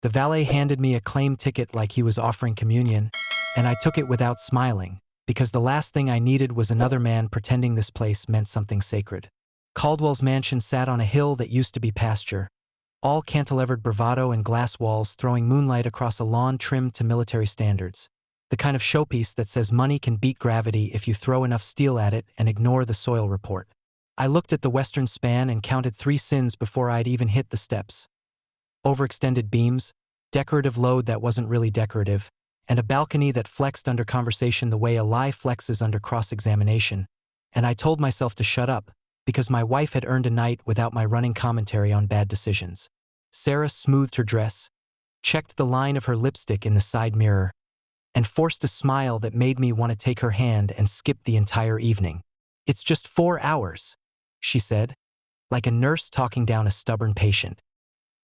The valet handed me a claim ticket like he was offering communion, and I took it without smiling, because the last thing I needed was another man pretending this place meant something sacred. Caldwell's mansion sat on a hill that used to be pasture, all cantilevered bravado and glass walls throwing moonlight across a lawn trimmed to military standards. The kind of showpiece that says money can beat gravity if you throw enough steel at it and ignore the soil report. I looked at the western span and counted 3 sins before I'd even hit the steps. Overextended beams, decorative load that wasn't really decorative, and a balcony that flexed under conversation the way a lie flexes under cross-examination. And I told myself to shut up, because my wife had earned a night without my running commentary on bad decisions. Sarah smoothed her dress, checked the line of her lipstick in the side mirror, and forced a smile that made me want to take her hand and skip the entire evening. "It's just 4 hours," she said, like a nurse talking down a stubborn patient.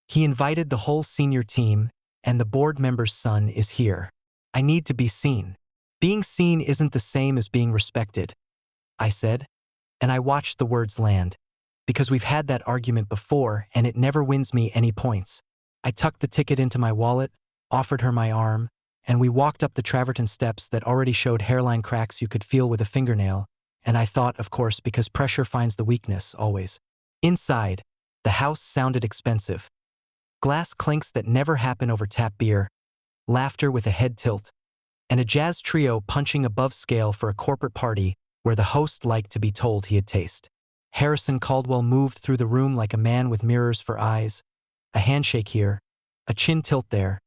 "He invited the whole senior team, and the board member's son is here. I need to be seen." "Being seen isn't the same as being respected," I said, and I watched the words land, because we've had that argument before and it never wins me any points. I tucked the ticket into my wallet, offered her my arm, and we walked up the travertine steps that already showed hairline cracks you could feel with a fingernail, and I thought, of course, because pressure finds the weakness, always. Inside, the house sounded expensive. Glass clinks that never happen over tap beer, laughter with a head tilt, and a jazz trio punching above scale for a corporate party where the host liked to be told he had taste. Harrison Caldwell moved through the room like a man with mirrors for eyes, a handshake here, a chin tilt there,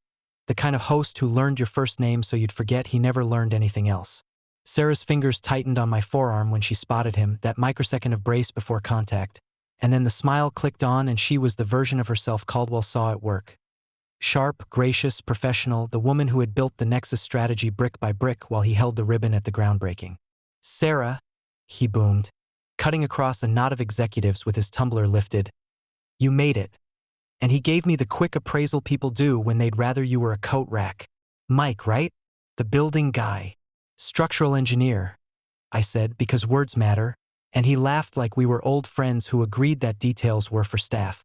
the kind of host who learned your first name so you'd forget he never learned anything else. Sarah's fingers tightened on my forearm when she spotted him, that microsecond of brace before contact, and then the smile clicked on and she was the version of herself Caldwell saw at work. Sharp, gracious, professional, the woman who had built the Nexus strategy brick by brick while he held the ribbon at the groundbreaking. "Sarah," he boomed, cutting across a knot of executives with his tumbler lifted. "You made it." And he gave me the quick appraisal people do when they'd rather you were a coat rack. "Mike, right? The building guy." "Structural engineer," I said, because words matter, and he laughed like we were old friends who agreed that details were for staff.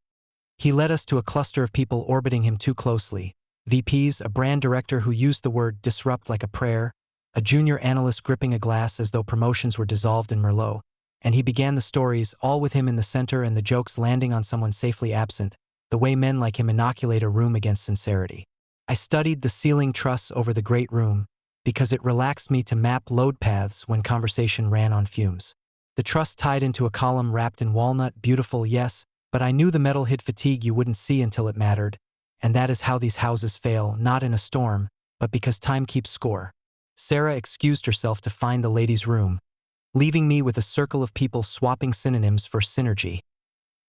He led us to a cluster of people orbiting him too closely. VPs, a brand director who used the word disrupt like a prayer, a junior analyst gripping a glass as though promotions were dissolved in Merlot, and he began the stories, all with him in the center and the jokes landing on someone safely absent, the way men like him inoculate a room against sincerity. I studied the ceiling truss over the great room, because it relaxed me to map load paths when conversation ran on fumes. The truss tied into a column wrapped in walnut, beautiful, yes, but I knew the metal hid fatigue you wouldn't see until it mattered, and that is how these houses fail, not in a storm, but because time keeps score. Sarah excused herself to find the ladies' room, leaving me with a circle of people swapping synonyms for synergy.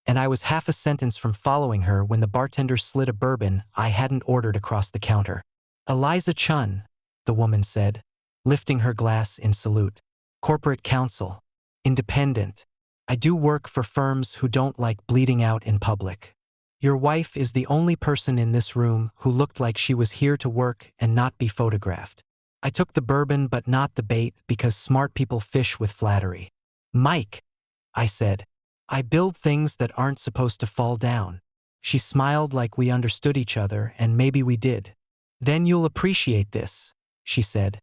And I was half a sentence from following her when the bartender slid a bourbon I hadn't ordered across the counter. "Eliza Chun," the woman said, lifting her glass in salute. "Corporate counsel. Independent. I do work for firms who don't like bleeding out in public. Your wife is the only person in this room who looked like she was here to work and not be photographed." I took the bourbon but not the bait because smart people fish with flattery. "Mike," I said, "I build things that aren't supposed to fall down." She smiled like we understood each other, and maybe we did. "Then you'll appreciate this," she said,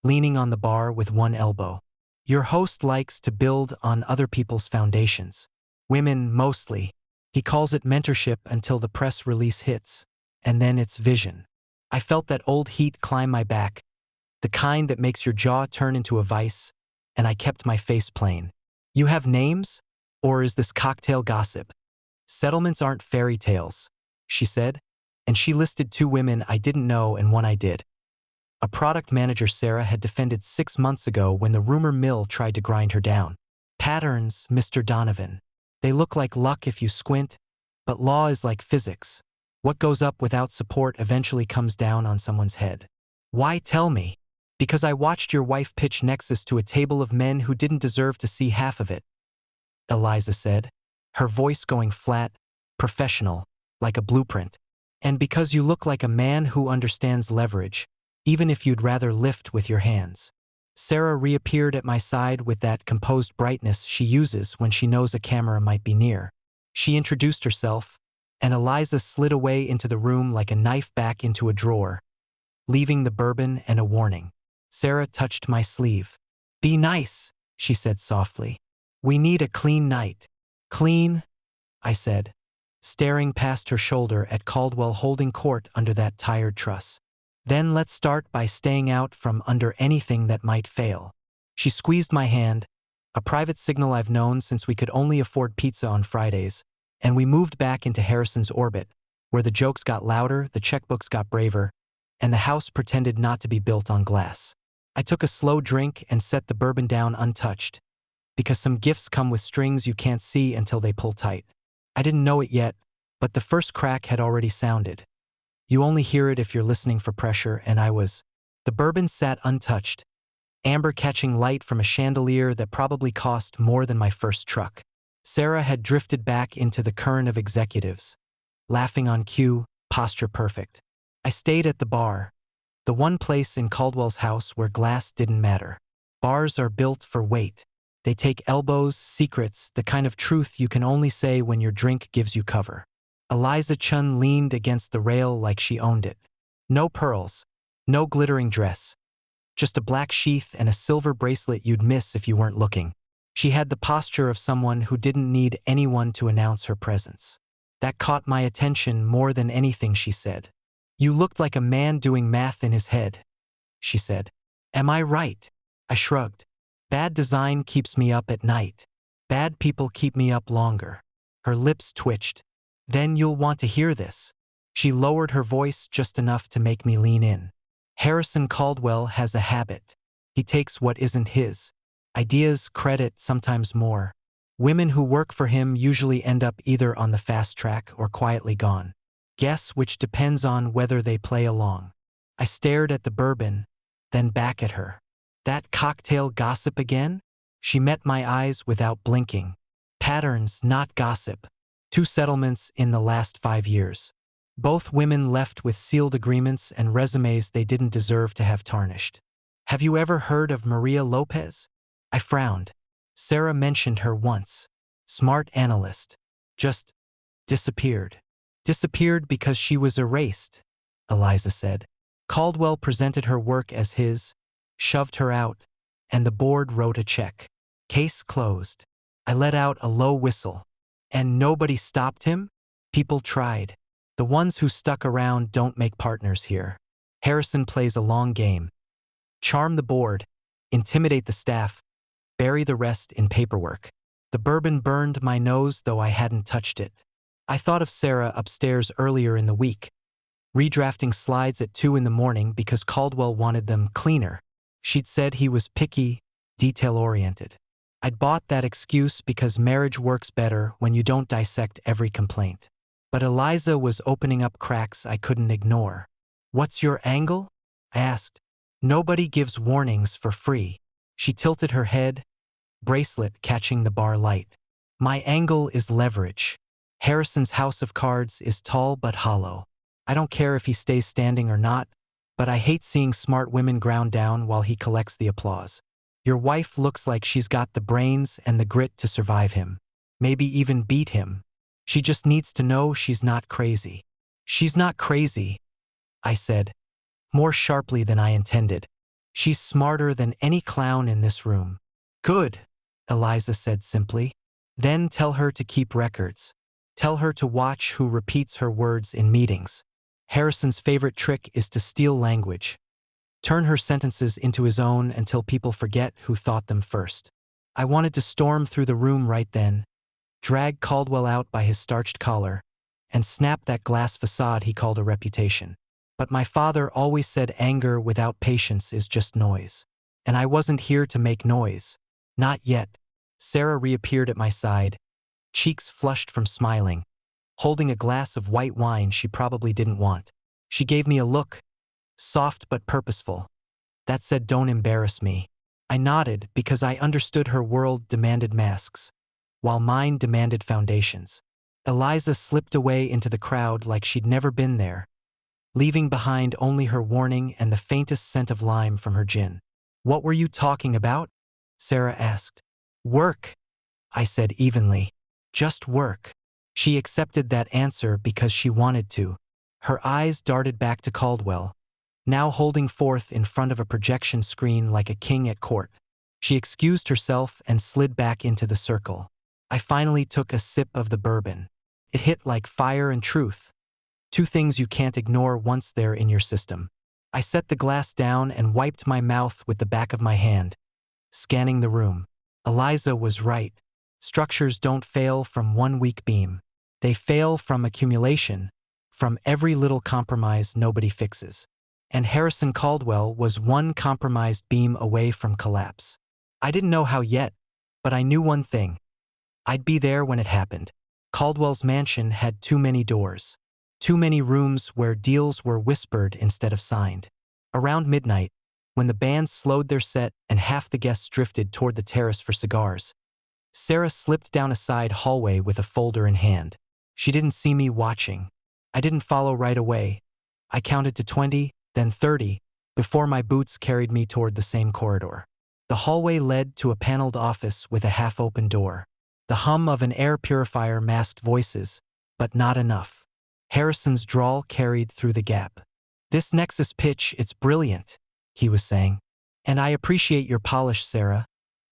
leaning on the bar with one elbow. "Your host likes to build on other people's foundations. Women, mostly. He calls it mentorship until the press release hits, and then it's vision." I felt that old heat climb my back, the kind that makes your jaw turn into a vice, and I kept my face plain. "You have names? Or is this cocktail gossip?" "Settlements aren't fairy tales," she said, and she listed 2 women I didn't know and one I did. A product manager Sarah had defended 6 months ago when the rumor mill tried to grind her down. "Patterns, Mr. Donovan. They look like luck if you squint, but law is like physics. What goes up without support eventually comes down on someone's head." "Why tell me?" "Because I watched your wife pitch Nexus to a table of men who didn't deserve to see half of it," Eliza said, her voice going flat, professional, like a blueprint. "And because you look like a man who understands leverage, even if you'd rather lift with your hands." Sarah reappeared at my side with that composed brightness she uses when she knows a camera might be near. She introduced herself, and Eliza slid away into the room like a knife back into a drawer, leaving the bourbon and a warning. Sarah touched my sleeve. "Be nice," she said softly. "We need a clean night." "Clean?" I said, staring past her shoulder at Caldwell holding court under that tired truss. "Then let's start by staying out from under anything that might fail." She squeezed my hand, a private signal I've known since we could only afford pizza on Fridays, and we moved back into Harrison's orbit, where the jokes got louder, the checkbooks got braver, and the house pretended not to be built on glass. I took a slow drink and set the bourbon down untouched, because some gifts come with strings you can't see until they pull tight. I didn't know it yet, but the first crack had already sounded. You only hear it if you're listening for pressure, and I was. The bourbon sat untouched, amber catching light from a chandelier that probably cost more than my first truck. Sarah had drifted back into the current of executives, laughing on cue, posture perfect. I stayed at the bar, the one place in Caldwell's house where glass didn't matter. Bars are built for weight. They take elbows, secrets, the kind of truth you can only say when your drink gives you cover. Eliza Chun leaned against the rail like she owned it. No pearls, no glittering dress, just a black sheath and a silver bracelet you'd miss if you weren't looking. She had the posture of someone who didn't need anyone to announce her presence. That caught my attention more than anything she said. "You looked like a man doing math in his head," she said. "Am I right?" I shrugged. "Bad design keeps me up at night. Bad people keep me up longer." Her lips twitched. "Then you'll want to hear this." She lowered her voice just enough to make me lean in. "Harrison Caldwell has a habit. He takes what isn't his. Ideas, credit, sometimes more. Women who work for him usually end up either on the fast track or quietly gone. Guess which depends on whether they play along." I stared at the bourbon, then back at her. "That cocktail gossip again?" She met my eyes without blinking. "Patterns, not gossip. 2 settlements in the last 5 years. Both women left with sealed agreements and resumes they didn't deserve to have tarnished. Have you ever heard of Maria Lopez?" I frowned. Sarah mentioned her once. Smart analyst. Just disappeared. "Disappeared because she was erased," Eliza said. "Caldwell presented her work as his, shoved her out, and the board wrote a check. Case closed." I let out a low whistle. "And nobody stopped him?" "People tried. The ones who stuck around don't make partners here. Harrison plays a long game. Charm the board, intimidate the staff, bury the rest in paperwork." The bourbon burned my nose, though I hadn't touched it. I thought of Sarah upstairs earlier in the week, redrafting slides at 2 in the morning because Caldwell wanted them cleaner. She'd said he was picky, detail-oriented. I'd bought that excuse because marriage works better when you don't dissect every complaint. But Eliza was opening up cracks I couldn't ignore. "What's your angle?" I asked. "Nobody gives warnings for free." She tilted her head, bracelet catching the bar light. "My angle is leverage. Harrison's house of cards is tall but hollow. I don't care if he stays standing or not, but I hate seeing smart women ground down while he collects the applause. Your wife looks like she's got the brains and the grit to survive him, maybe even beat him. She just needs to know she's not crazy." "She's not crazy," I said, more sharply than I intended. "She's smarter than any clown in this room." "Good," Eliza said simply. "Then tell her to keep records. Tell her to watch who repeats her words in meetings. Harrison's favorite trick is to steal language. Turn her sentences into his own until people forget who thought them first." I wanted to storm through the room right then, drag Caldwell out by his starched collar, and snap that glass facade he called a reputation. But my father always said anger without patience is just noise. And I wasn't here to make noise. Not yet. Sarah reappeared at my side, cheeks flushed from smiling, holding a glass of white wine she probably didn't want. She gave me a look, soft but purposeful, that said, "Don't embarrass me." I nodded because I understood her world demanded masks, while mine demanded foundations. Eliza slipped away into the crowd like she'd never been there, leaving behind only her warning and the faintest scent of lime from her gin. "What were you talking about?" Sarah asked. "Work," I said evenly. "Just work." She accepted that answer because she wanted to. Her eyes darted back to Caldwell, now holding forth in front of a projection screen like a king at court. She excused herself and slid back into the circle. I finally took a sip of the bourbon. It hit like fire and truth, two things you can't ignore once they're in your system. I set the glass down and wiped my mouth with the back of my hand, scanning the room. Eliza was right. Structures don't fail from one weak beam. They fail from accumulation, from every little compromise nobody fixes. And Harrison Caldwell was one compromised beam away from collapse. I didn't know how yet, but I knew one thing. I'd be there when it happened. Caldwell's mansion had too many doors. Too many rooms where deals were whispered instead of signed. Around midnight, when the band slowed their set and half the guests drifted toward the terrace for cigars, Sarah slipped down a side hallway with a folder in hand. She didn't see me watching. I didn't follow right away. I counted to 20, then 30, before my boots carried me toward the same corridor. The hallway led to a paneled office with a half-open door. The hum of an air purifier masked voices, but not enough. Harrison's drawl carried through the gap. "This Nexus pitch, it's brilliant," he was saying. "And I appreciate your polish, Sarah.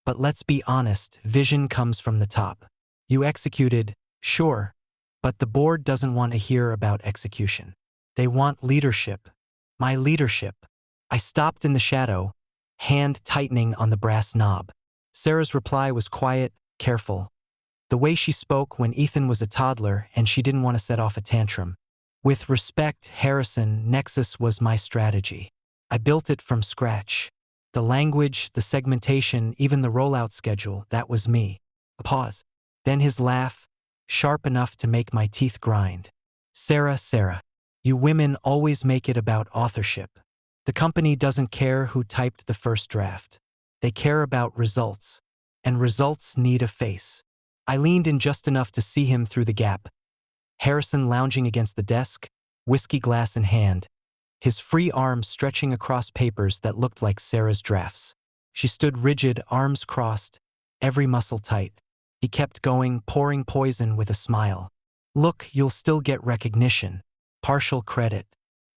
But let's be honest, vision comes from the top. You executed, sure, but the board doesn't want to hear about execution. They want leadership. My leadership." I stopped in the shadow, hand tightening on the brass knob. Sarah's reply was quiet, careful. The way she spoke when Ethan was a toddler and she didn't want to set off a tantrum. "With respect, Harrison, Nexus was my strategy. I built it from scratch. The language, the segmentation, even the rollout schedule, that was me." A pause. Then his laugh, sharp enough to make my teeth grind. Sarah, you women always make it about authorship. The company doesn't care who typed the first draft. They care about results. And results need a face." I leaned in just enough to see him through the gap. Harrison lounging against the desk, whiskey glass in hand, his free arms stretching across papers that looked like Sarah's drafts. She stood rigid, arms crossed, every muscle tight. He kept going, pouring poison with a smile. "Look, you'll still get recognition, partial credit.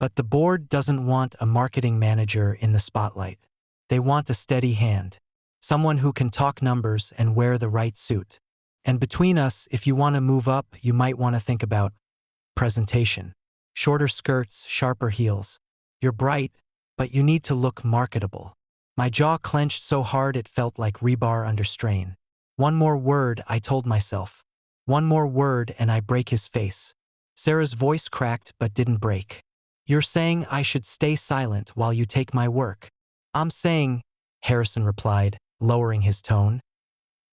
But the board doesn't want a marketing manager in the spotlight. They want a steady hand, someone who can talk numbers and wear the right suit. And between us, if you want to move up, you might want to think about presentation. Shorter skirts, sharper heels. You're bright, but you need to look marketable." My jaw clenched so hard it felt like rebar under strain. One more word, I told myself. One more word and I break his face. Sarah's voice cracked but didn't break. "You're saying I should stay silent while you take my work." "I'm saying," Harrison replied, lowering his tone,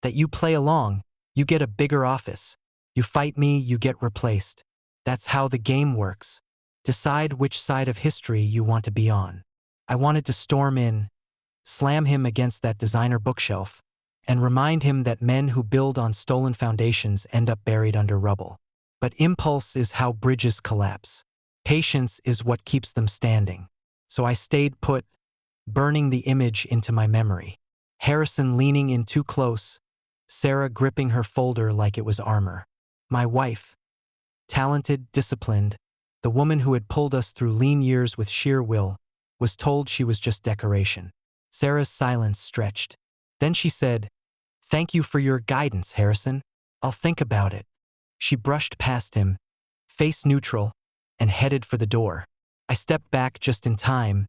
"that you play along. You get a bigger office. You fight me, you get replaced. That's how the game works. Decide which side of history you want to be on." I wanted to storm in, slam him against that designer bookshelf, and remind him that men who build on stolen foundations end up buried under rubble. But impulse is how bridges collapse. Patience is what keeps them standing. So I stayed put, burning the image into my memory. Harrison leaning in too close, Sarah gripping her folder like it was armor. My wife. Talented, disciplined, the woman who had pulled us through lean years with sheer will, was told she was just decoration. Sarah's silence stretched. Then she said, "Thank you for your guidance, Harrison. I'll think about it." She brushed past him, face neutral, and headed for the door. I stepped back just in time,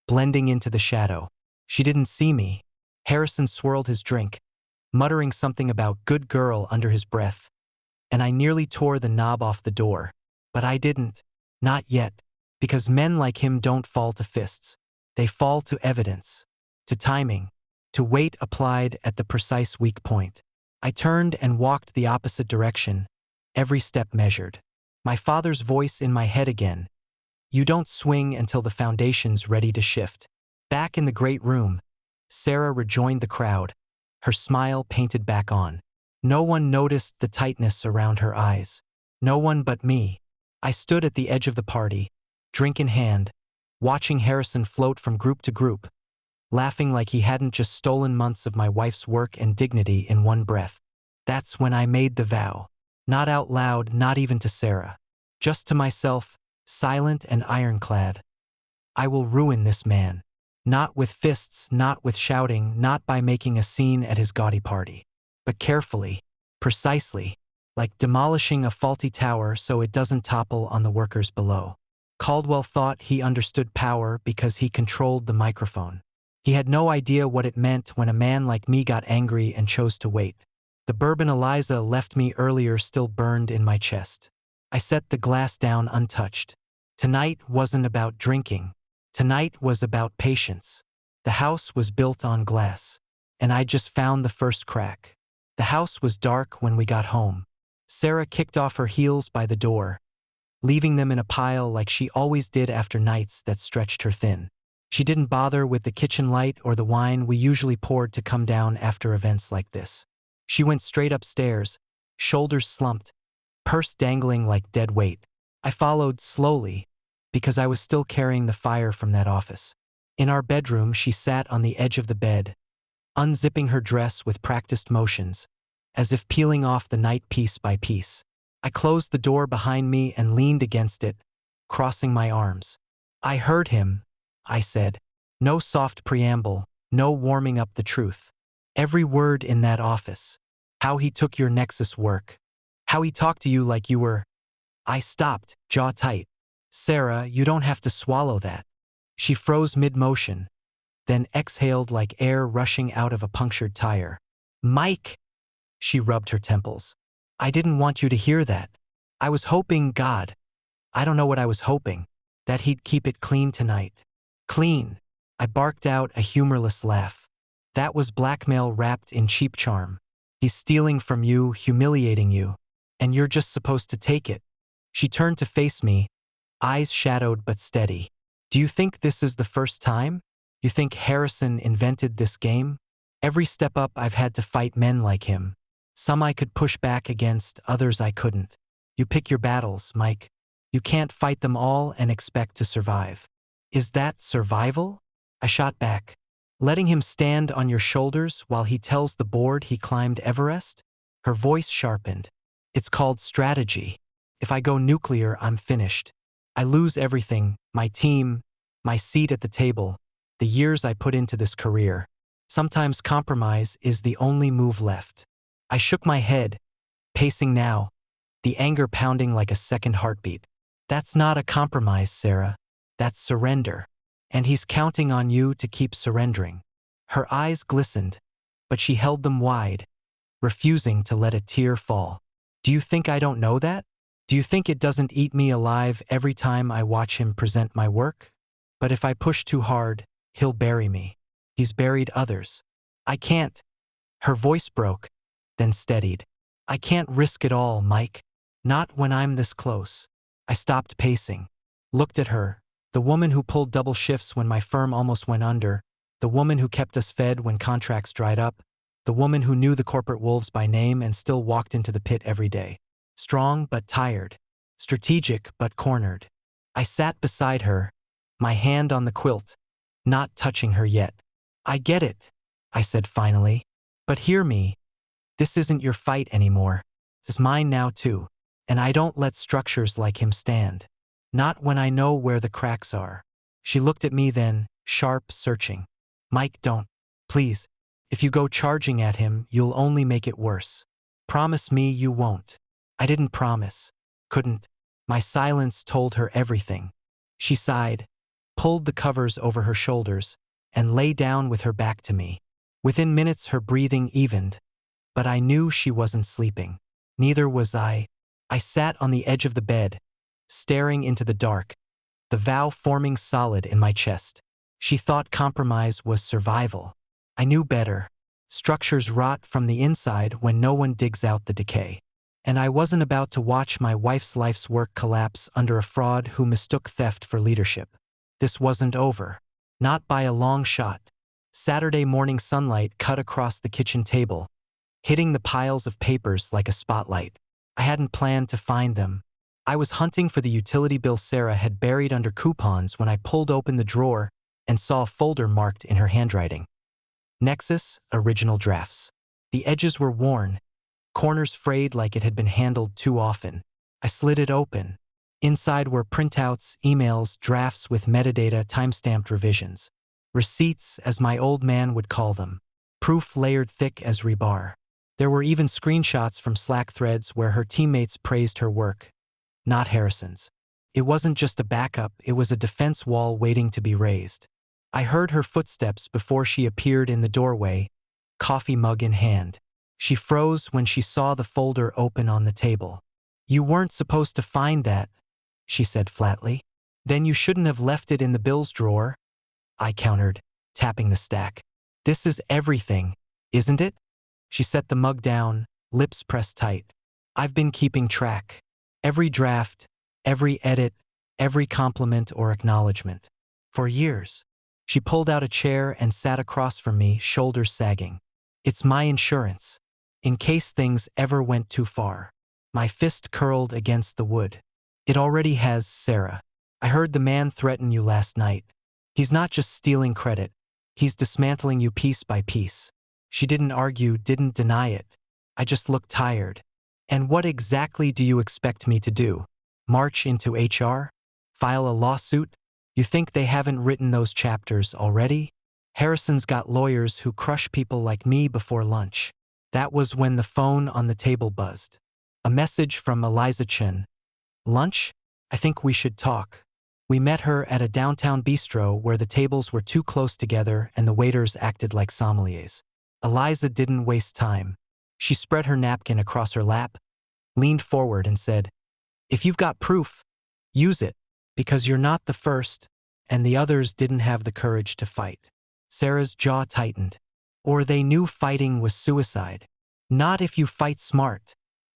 blending into the shadow. She didn't see me. Harrison swirled his drink, muttering something about "good girl" under his breath, and I nearly tore the knob off the door. But I didn't. Not yet. Because men like him don't fall to fists. They fall to evidence, to timing, to weight applied at the precise weak point. I turned and walked the opposite direction, every step measured. My father's voice in my head again. "You don't swing until the foundation's ready to shift." Back in the great room, Sarah rejoined the crowd, her smile painted back on. No one noticed the tightness around her eyes. No one but me. I stood at the edge of the party, drink in hand, watching Harrison float from group to group, laughing like he hadn't just stolen months of my wife's work and dignity in one breath. That's when I made the vow. Not out loud, not even to Sarah. Just to myself, silent and ironclad. I will ruin this man. Not with fists, not with shouting, not by making a scene at his gaudy party. But carefully, precisely, like demolishing a faulty tower so it doesn't topple on the workers below. Caldwell thought he understood power because he controlled the microphone. He had no idea what it meant when a man like me got angry and chose to wait. The bourbon Eliza left me earlier still burned in my chest. I set the glass down untouched. Tonight wasn't about drinking. Tonight was about patience. The house was built on glass, and I just found the first crack. The house was dark when we got home. Sarah kicked off her heels by the door, leaving them in a pile like she always did after nights that stretched her thin. She didn't bother with the kitchen light or the wine we usually poured to come down after events like this. She went straight upstairs, shoulders slumped, purse dangling like dead weight. I followed slowly, because I was still carrying the fire from that office. In our bedroom, she sat on the edge of the bed, unzipping her dress with practiced motions, as if peeling off the night piece by piece. I closed the door behind me and leaned against it, crossing my arms. I heard him, I said. No soft preamble, no warming up the truth. Every word in that office. How he took your Nexus work. How he talked to you like you were. I stopped, jaw tight. Sarah, you don't have to swallow that. She froze mid-motion, then exhaled like air rushing out of a punctured tire. Mike! She rubbed her temples. I didn't want you to hear that. I was hoping, God, I don't know what I was hoping, that he'd keep it clean tonight. Clean. I barked out a humorless laugh. That was blackmail wrapped in cheap charm. He's stealing from you, humiliating you, and you're just supposed to take it. She turned to face me, eyes shadowed but steady. Do you think this is the first time? You think Harrison invented this game? Every step up I've had to fight men like him. Some I could push back against, others I couldn't. You pick your battles, Mike. You can't fight them all and expect to survive. Is that survival? I shot back. Letting him stand on your shoulders while he tells the board he climbed Everest? Her voice sharpened. It's called strategy. If I go nuclear, I'm finished. I lose everything, my team, my seat at the table, the years I put into this career. Sometimes compromise is the only move left. I shook my head, pacing now, the anger pounding like a second heartbeat. That's not a compromise, Sarah. That's surrender. And he's counting on you to keep surrendering. Her eyes glistened, but she held them wide, refusing to let a tear fall. Do you think I don't know that? Do you think it doesn't eat me alive every time I watch him present my work? But if I push too hard, he'll bury me. He's buried others. I can't. Her voice broke, then steadied. I can't risk it all, Mike. Not when I'm this close. I stopped pacing, looked at her, the woman who pulled double shifts when my firm almost went under, the woman who kept us fed when contracts dried up, the woman who knew the corporate wolves by name and still walked into the pit every day. Strong but tired, strategic but cornered. I sat beside her, my hand on the quilt, not touching her yet. I get it, I said finally. But hear me. This isn't your fight anymore. It's mine now too. And I don't let structures like him stand. Not when I know where the cracks are. She looked at me then, sharp, searching. Mike, don't. Please. If you go charging at him, you'll only make it worse. Promise me you won't. I didn't promise. Couldn't. My silence told her everything. She sighed, pulled the covers over her shoulders, and lay down with her back to me. Within minutes her breathing evened, but I knew she wasn't sleeping. Neither was I. I sat on the edge of the bed, staring into the dark, the vow forming solid in my chest. She thought compromise was survival. I knew better. Structures rot from the inside when no one digs out the decay. And I wasn't about to watch my wife's life's work collapse under a fraud who mistook theft for leadership. This wasn't over. Not by a long shot. Saturday morning sunlight cut across the kitchen table, hitting the piles of papers like a spotlight. I hadn't planned to find them. I was hunting for the utility bill Sarah had buried under coupons when I pulled open the drawer and saw a folder marked in her handwriting. Nexus, original drafts. The edges were worn, corners frayed like it had been handled too often. I slid it open. Inside were printouts, emails, drafts with metadata, timestamped revisions. Receipts, as my old man would call them. Proof layered thick as rebar. There were even screenshots from Slack threads where her teammates praised her work, not Harrison's. It wasn't just a backup, it was a defense wall waiting to be raised. I heard her footsteps before she appeared in the doorway, coffee mug in hand. She froze when she saw the folder open on the table. "You weren't supposed to find that," she said flatly. "Then you shouldn't have left it in the bills drawer," I countered, tapping the stack. "This is everything, isn't it?" She set the mug down, lips pressed tight. "I've been keeping track. Every draft, every edit, every compliment or acknowledgement. For years." She pulled out a chair and sat across from me, shoulders sagging. "It's my insurance, in case things ever went too far." My fist curled against the wood. "It already has, Sarah. I heard the man threaten you last night. He's not just stealing credit. He's dismantling you piece by piece." She didn't argue, didn't deny it. I just looked tired. "And what exactly do you expect me to do? March into HR? File a lawsuit? You think they haven't written those chapters already? Harrison's got lawyers who crush people like me before lunch." That was when the phone on the table buzzed. A message from Eliza Chen. "Lunch? I think we should talk." We met her at a downtown bistro where the tables were too close together and the waiters acted like sommeliers. Eliza didn't waste time. She spread her napkin across her lap, leaned forward and said, "If you've got proof, use it, because you're not the first, and the others didn't have the courage to fight." Sarah's jaw tightened. "Or they knew fighting was suicide." "Not if you fight smart,"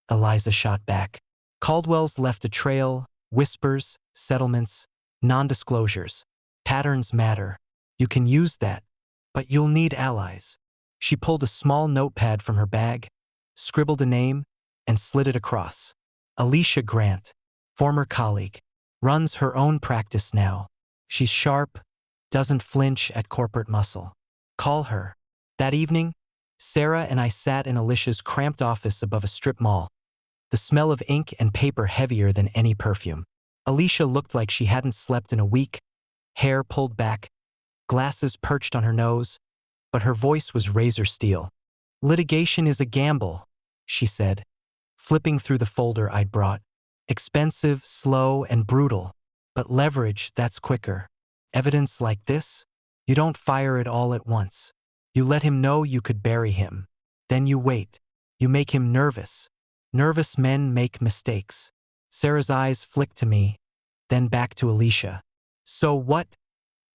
Eliza shot back. "Caldwell's left a trail, whispers, settlements, non-disclosures. Patterns matter. You can use that, but you'll need allies." She pulled a small notepad from her bag, scribbled a name, and slid it across. "Alicia Grant, former colleague. Runs her own practice now. She's sharp, doesn't flinch at corporate muscle. Call her." That evening, Sarah and I sat in Alicia's cramped office above a strip mall, the smell of ink and paper heavier than any perfume. Alicia looked like she hadn't slept in a week, hair pulled back, glasses perched on her nose, but her voice was razor steel. "Litigation is a gamble," she said, flipping through the folder I'd brought. "Expensive, slow, and brutal. But leverage, that's quicker. Evidence like this? You don't fire it all at once. You let him know you could bury him. Then you wait. You make him nervous. Nervous men make mistakes." Sarah's eyes flicked to me, then back to Alicia. "So what?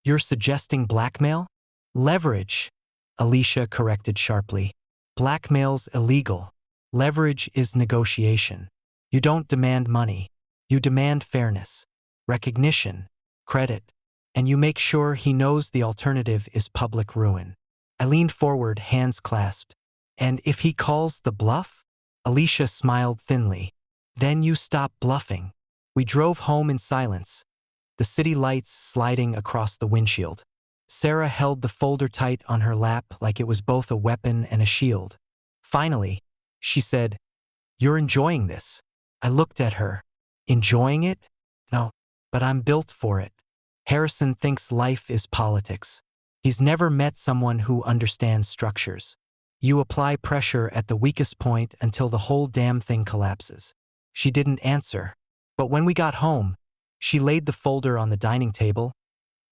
You're suggesting blackmail?" "Leverage," Alicia corrected sharply. "Blackmail's illegal. Leverage is negotiation. You don't demand money. You demand fairness, recognition, credit, and you make sure he knows the alternative is public ruin." I leaned forward, hands clasped. "And if he calls the bluff?" Alicia smiled thinly. "Then you stop bluffing." We drove home in silence, the city lights sliding across the windshield. Sarah held the folder tight on her lap like it was both a weapon and a shield. Finally, she said, "You're enjoying this." I looked at her. "Enjoying it? No, but I'm built for it." Harrison thinks life is politics. He's never met someone who understands structures. You apply pressure at the weakest point until the whole damn thing collapses. She didn't answer, but when we got home, she laid the folder on the dining table,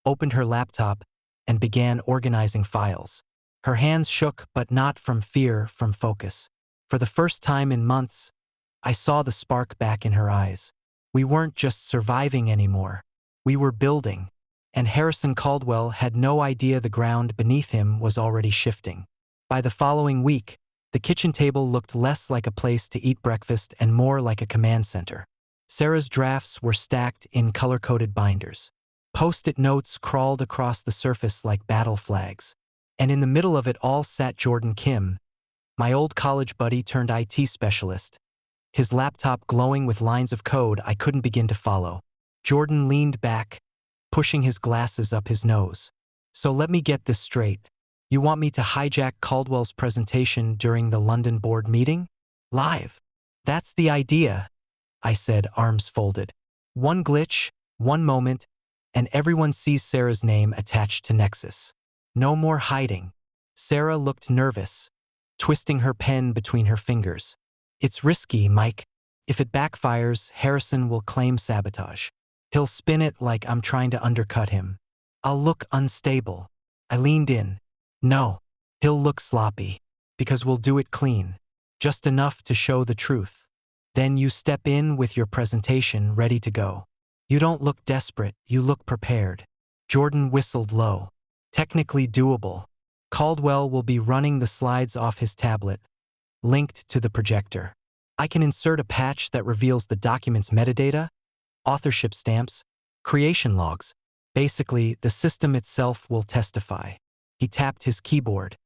opened her laptop, and began organizing files. Her hands shook, but not from fear, from focus. For the first time in months, I saw the spark back in her eyes. We weren't just surviving anymore. We were building, and Harrison Caldwell had no idea the ground beneath him was already shifting. By the following week, the kitchen table looked less like a place to eat breakfast and more like a command center. Sarah's drafts were stacked in color-coded binders. Post-it notes crawled across the surface like battle flags. And in the middle of it all sat Jordan Kim, my old college buddy turned IT specialist, his laptop glowing with lines of code I couldn't begin to follow. Jordan leaned back, pushing his glasses up his nose. "So let me get this straight. You want me to hijack Caldwell's presentation during the London board meeting?" Live. That's the idea, I said, arms folded. One glitch, one moment, and everyone sees Sarah's name attached to Nexus. No more hiding. Sarah looked nervous, twisting her pen between her fingers. It's risky, Mike. If it backfires, Harrison will claim sabotage. He'll spin it like I'm trying to undercut him. I'll look unstable. I leaned in. No, he'll look sloppy, because we'll do it clean. Just enough to show the truth. Then you step in with your presentation ready to go. You don't look desperate, you look prepared. Jordan whistled low. Technically doable. Caldwell will be running the slides off his tablet, linked to the projector. I can insert a patch that reveals the document's metadata, authorship stamps, creation logs. Basically, the system itself will testify. He tapped his keyboard.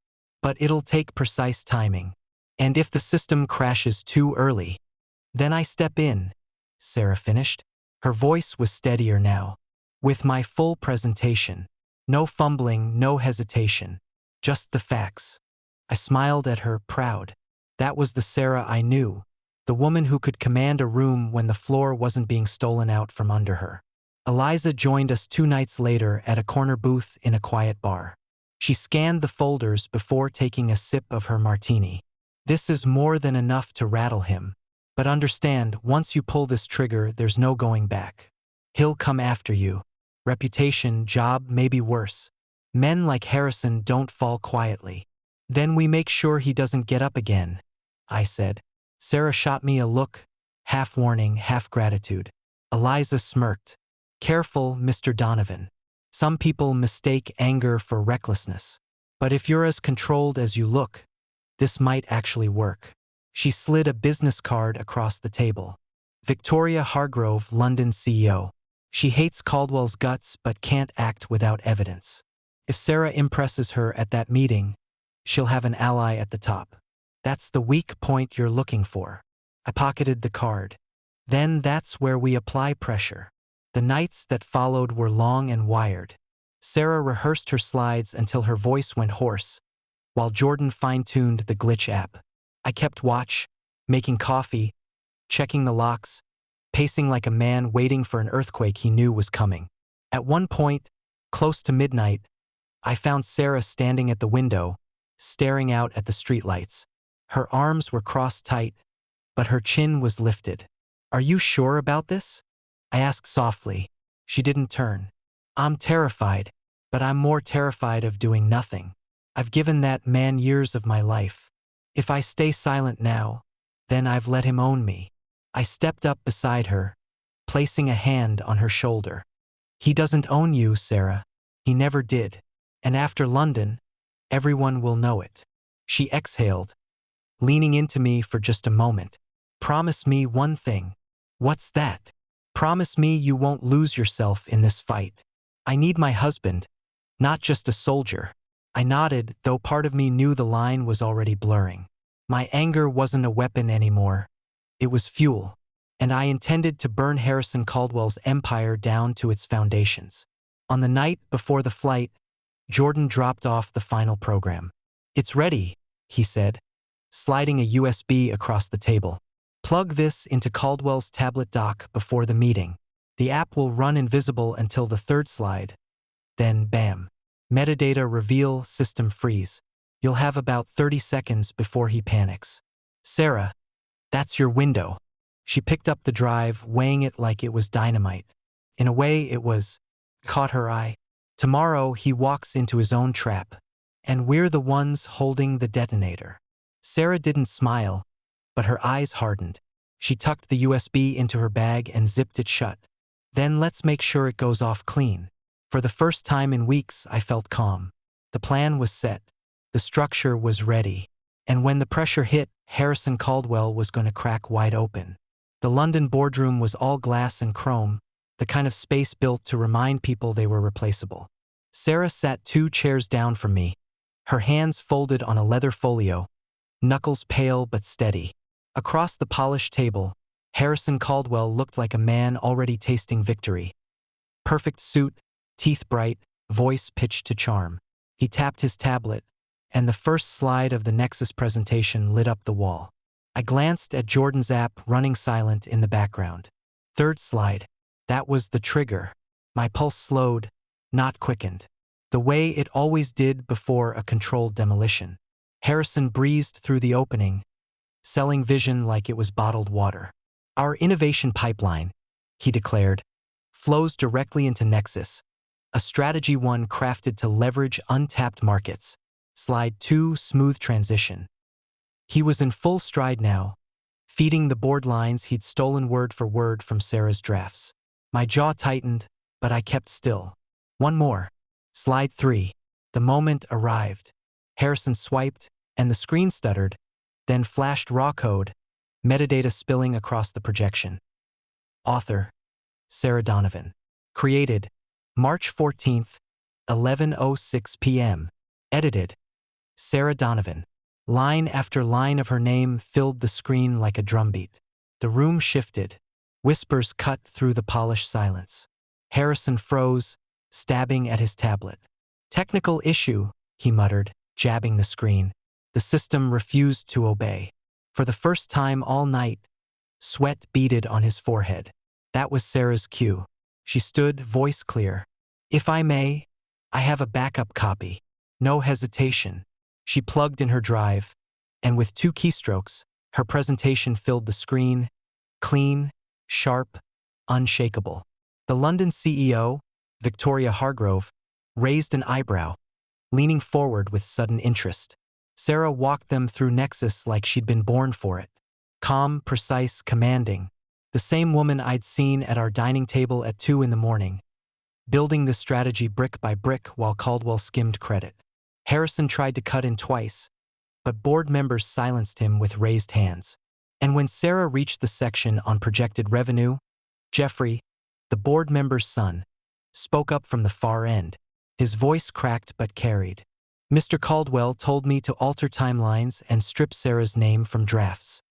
But it'll take precise timing. And if the system crashes too early, then I step in, Sarah finished. Her voice was steadier now. With my full presentation. No fumbling, no hesitation. Just the facts. I smiled at her, proud. That was the Sarah I knew. The woman who could command a room when the floor wasn't being stolen out from under her. Eliza joined us 2 nights later at a corner booth in a quiet bar. She scanned the folders before taking a sip of her martini. This is more than enough to rattle him. But understand, once you pull this trigger, there's no going back. He'll come after you. Reputation, job, maybe worse. Men like Harrison don't fall quietly. Then we make sure he doesn't get up again, I said. Sarah shot me a look, half warning, half gratitude. Eliza smirked. Careful, Mr. Donovan. Some people mistake anger for recklessness. But if you're as controlled as you look, this might actually work. She slid a business card across the table. Victoria Hargrove, London CEO. She hates Caldwell's guts but can't act without evidence. If Sarah impresses her at that meeting, she'll have an ally at the top. That's the weak point you're looking for. I pocketed the card. Then that's where we apply pressure. The nights that followed were long and wired. Sarah rehearsed her slides until her voice went hoarse, while Jordan fine-tuned the glitch app. I kept watch, making coffee, checking the locks, pacing like a man waiting for an earthquake he knew was coming. At one point, close to midnight, I found Sarah standing at the window, staring out at the streetlights. Her arms were crossed tight, but her chin was lifted. Are you sure about this? I asked softly. She didn't turn. I'm terrified, but I'm more terrified of doing nothing. I've given that man years of my life. If I stay silent now, then I've let him own me. I stepped up beside her, placing a hand on her shoulder. He doesn't own you, Sarah. He never did. And after London, everyone will know it. She exhaled, leaning into me for just a moment. Promise me one thing. What's that? Promise me you won't lose yourself in this fight. I need my husband, not just a soldier. I nodded, though part of me knew the line was already blurring. My anger wasn't a weapon anymore. It was fuel, and I intended to burn Harrison Caldwell's empire down to its foundations. On the night before the flight, Jordan dropped off the final program. It's ready, he said, sliding a USB across the table. Plug this into Caldwell's tablet dock before the meeting. The app will run invisible until the 3rd slide. Then, bam. Metadata reveal, system freeze. You'll have about 30 seconds before he panics. Sarah, that's your window. She picked up the drive, weighing it like it was dynamite. In a way, it was. Caught her eye. Tomorrow, he walks into his own trap. And we're the ones holding the detonator. Sarah didn't smile, but her eyes hardened. She tucked the USB into her bag and zipped it shut. Then let's make sure it goes off clean. For the first time in weeks, I felt calm. The plan was set. The structure was ready. And when the pressure hit, Harrison Caldwell was going to crack wide open. The London boardroom was all glass and chrome, the kind of space built to remind people they were replaceable. Sarah sat 2 chairs down from me, her hands folded on a leather folio, knuckles pale but steady. Across the polished table, Harrison Caldwell looked like a man already tasting victory. Perfect suit, teeth bright, voice pitched to charm. He tapped his tablet, and the first slide of the Nexus presentation lit up the wall. I glanced at Jordan's app running silent in the background. Third slide. That was the trigger. My pulse slowed, not quickened. The way it always did before a controlled demolition. Harrison breezed through the opening, selling vision like it was bottled water. Our innovation pipeline, he declared, flows directly into Nexus, a strategy one crafted to leverage untapped markets. Slide 2, smooth transition. He was in full stride now, feeding the board lines he'd stolen word for word from Sarah's drafts. My jaw tightened, but I kept still. One more. Slide 3. The moment arrived. Harrison swiped, and the screen stuttered, then flashed raw code, metadata spilling across the projection. Author, Sarah Donovan. Created, March 14th, 11:06 p.m. Edited, Sarah Donovan. Line after line of her name filled the screen like a drumbeat. The room shifted. Whispers cut through the polished silence. Harrison froze, stabbing at his tablet. Technical issue, he muttered, jabbing the screen. The system refused to obey. For the first time all night, sweat beaded on his forehead. That was Sarah's cue. She stood, voice clear. If I may, I have a backup copy. No hesitation. She plugged in her drive, and with 2 keystrokes, her presentation filled the screen, clean, sharp, unshakable. The London CEO, Victoria Hargrove, raised an eyebrow, leaning forward with sudden interest. Sarah walked them through Nexus like she'd been born for it. Calm, precise, commanding. The same woman I'd seen at our dining table at 2 in the morning, building the strategy brick by brick while Caldwell skimmed credit. Harrison tried to cut in twice, but board members silenced him with raised hands. And when Sarah reached the section on projected revenue, Jeffrey, the board member's son, spoke up from the far end. His voice cracked but carried. Mr. Caldwell told me to alter timelines and strip Sarah's name from drafts.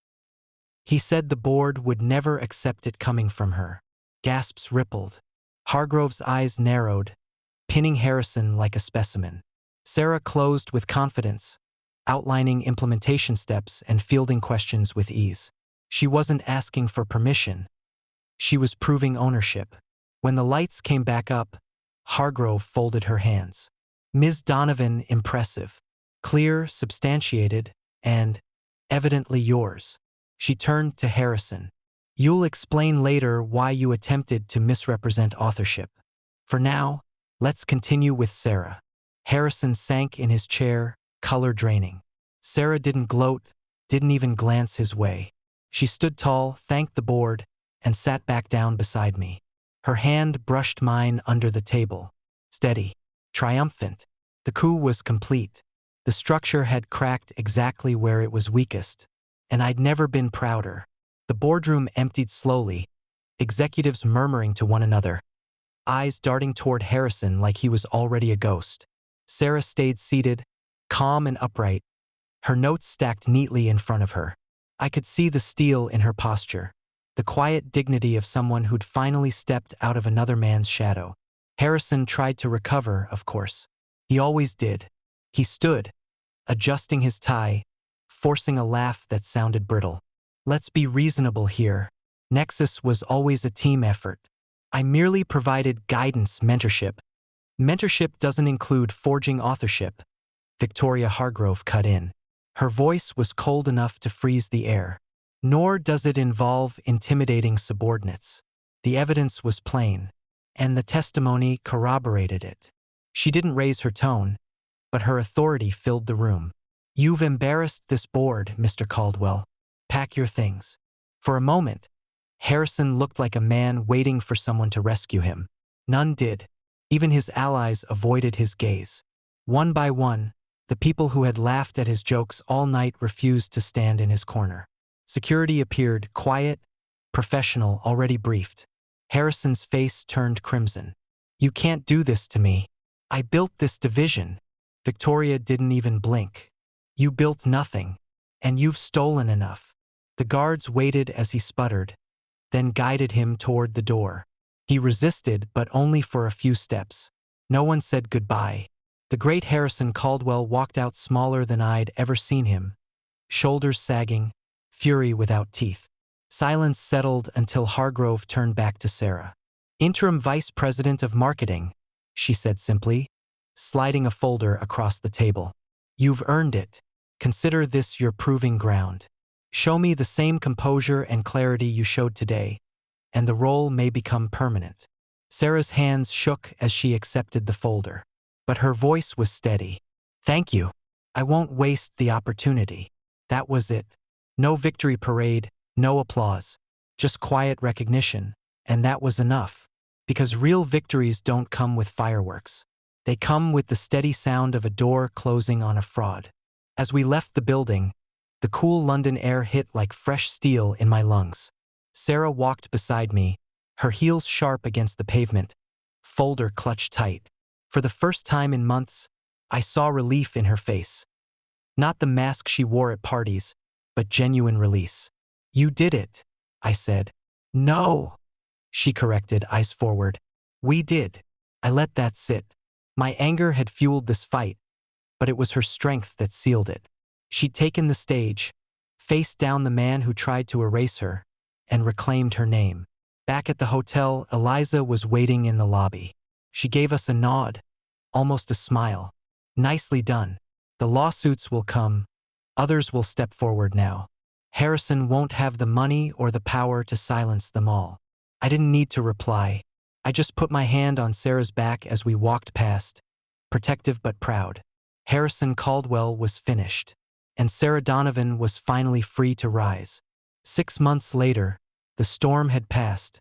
He said the board would never accept it coming from her. Gasps rippled. Hargrove's eyes narrowed, pinning Harrison like a specimen. Sarah closed with confidence, outlining implementation steps and fielding questions with ease. She wasn't asking for permission. She was proving ownership. When the lights came back up, Hargrove folded her hands. Ms. Donovan, impressive. Clear, substantiated, and evidently yours. She turned to Harrison. You'll explain later why you attempted to misrepresent authorship. For now, let's continue with Sarah. Harrison sank in his chair, color draining. Sarah didn't gloat, didn't even glance his way. She stood tall, thanked the board, and sat back down beside me. Her hand brushed mine under the table. Steady, triumphant. The coup was complete. The structure had cracked exactly where it was weakest, and I'd never been prouder. The boardroom emptied slowly, executives murmuring to one another, eyes darting toward Harrison like he was already a ghost. Sarah stayed seated, calm and upright, her notes stacked neatly in front of her. I could see the steel in her posture, the quiet dignity of someone who'd finally stepped out of another man's shadow. Harrison tried to recover, of course. He always did. He stood, adjusting his tie, forcing a laugh that sounded brittle. Let's be reasonable here. Nexus was always a team effort. I merely provided guidance, mentorship. Mentorship doesn't include forging authorship. Victoria Hargrove cut in. Her voice was cold enough to freeze the air. Nor does it involve intimidating subordinates. The evidence was plain, and the testimony corroborated it. She didn't raise her tone, but her authority filled the room. You've embarrassed this board, Mr. Caldwell. Pack your things. For a moment, Harrison looked like a man waiting for someone to rescue him. None did. Even his allies avoided his gaze. One by one, the people who had laughed at his jokes all night refused to stand in his corner. Security appeared, quiet, professional, already briefed. Harrison's face turned crimson. You can't do this to me. I built this division. Victoria didn't even blink. You built nothing, and you've stolen enough. The guards waited as he sputtered, then guided him toward the door. He resisted, but only for a few steps. No one said goodbye. The great Harrison Caldwell walked out smaller than I'd ever seen him, shoulders sagging, fury without teeth. Silence settled until Hargrove turned back to Sarah. "Interim Vice President of Marketing," she said simply, sliding a folder across the table. "You've earned it. Consider this your proving ground. Show me the same composure and clarity you showed today, and the role may become permanent." Sarah's hands shook as she accepted the folder, but her voice was steady. "Thank you. I won't waste the opportunity." That was it. No victory parade, no applause, just quiet recognition, and that was enough. Because real victories don't come with fireworks. They come with the steady sound of a door closing on a fraud. As we left the building, the cool London air hit like fresh steel in my lungs. Sarah walked beside me, her heels sharp against the pavement, folder clutched tight. For the first time in months, I saw relief in her face. Not the mask she wore at parties, but genuine release. "You did it," I said. "No," she corrected, eyes forward. "We did." I let that sit. My anger had fueled this fight, but it was her strength that sealed it. She'd taken the stage, faced down the man who tried to erase her, and reclaimed her name. Back at the hotel, Eliza was waiting in the lobby. She gave us a nod, almost a smile. "Nicely done. The lawsuits will come. Others will step forward now. Harrison won't have the money or the power to silence them all." I didn't need to reply. I just put my hand on Sarah's back as we walked past, protective but proud. Harrison Caldwell was finished, and Sarah Donovan was finally free to rise. 6 months later, the storm had passed,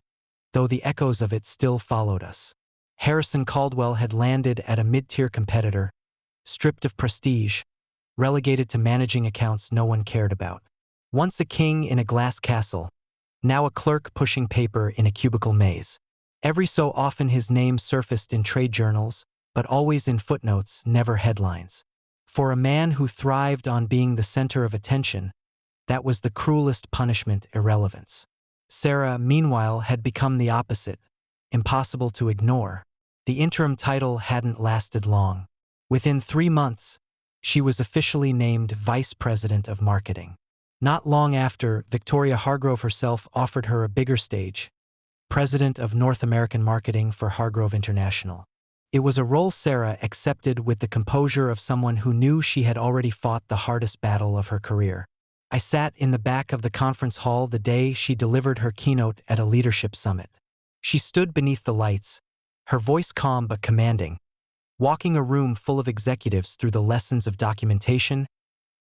though the echoes of it still followed us. Harrison Caldwell had landed at a mid-tier competitor, stripped of prestige, relegated to managing accounts no one cared about. Once a king in a glass castle, now a clerk pushing paper in a cubicle maze. Every so often his name surfaced in trade journals, but always in footnotes, never headlines. For a man who thrived on being the center of attention, that was the cruelest punishment: irrelevance. Sarah, meanwhile, had become the opposite, impossible to ignore. The interim title hadn't lasted long. Within 3 months, she was officially named Vice President of Marketing. Not long after, Victoria Hargrove herself offered her a bigger stage, President of North American Marketing for Hargrove International. It was a role Sarah accepted with the composure of someone who knew she had already fought the hardest battle of her career. I sat in the back of the conference hall the day she delivered her keynote at a leadership summit. She stood beneath the lights, her voice calm but commanding, walking a room full of executives through the lessons of documentation,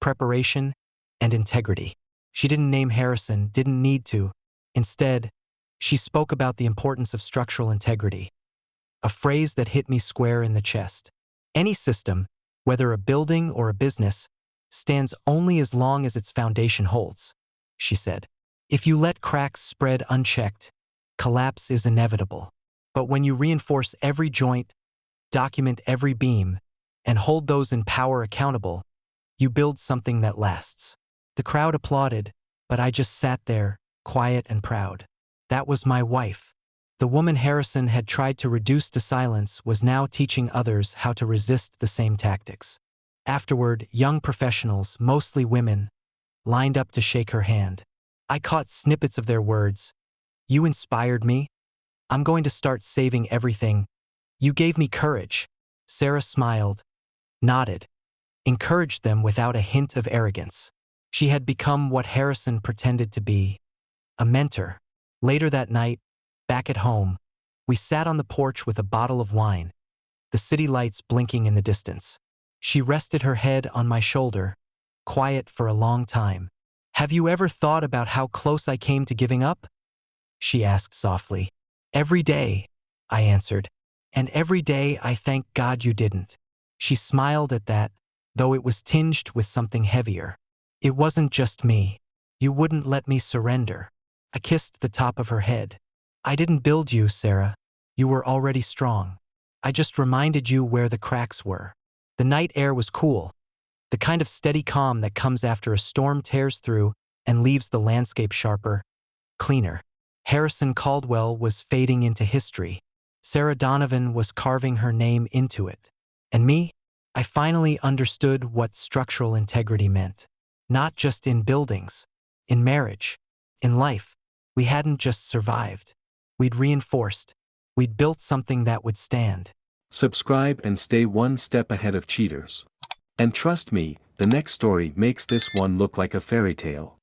preparation, and integrity. She didn't name Harrison, didn't need to. Instead, she spoke about the importance of structural integrity, a phrase that hit me square in the chest. Any system, whether a building or a business, stands only as long as its foundation holds, she said. If you let cracks spread unchecked, collapse is inevitable. But when you reinforce every joint, document every beam, and hold those in power accountable, you build something that lasts. The crowd applauded, but I just sat there, quiet and proud. That was my wife. The woman Harrison had tried to reduce to silence was now teaching others how to resist the same tactics. Afterward, young professionals, mostly women, lined up to shake her hand. I caught snippets of their words. "You inspired me. I'm going to start saving everything. You gave me courage." Sarah smiled, nodded, encouraged them without a hint of arrogance. She had become what Harrison pretended to be, a mentor. Later that night, back at home, we sat on the porch with a bottle of wine, the city lights blinking in the distance. She rested her head on my shoulder, quiet for a long time. "Have you ever thought about how close I came to giving up?" she asked softly. "Every day," I answered. "And every day I thank God you didn't." She smiled at that, though it was tinged with something heavier. "It wasn't just me. You wouldn't let me surrender." I kissed the top of her head. "I didn't build you, Sarah. You were already strong. I just reminded you where the cracks were." The night air was cool, the kind of steady calm that comes after a storm tears through and leaves the landscape sharper, cleaner. Harrison Caldwell was fading into history. Sarah Donovan was carving her name into it. And me? I finally understood what structural integrity meant. Not just in buildings, In marriage, in life, we hadn't just survived. We'd reinforced. We'd built something that would stand. Subscribe and stay one step ahead of cheaters. And trust me, the next story makes this one look like a fairy tale.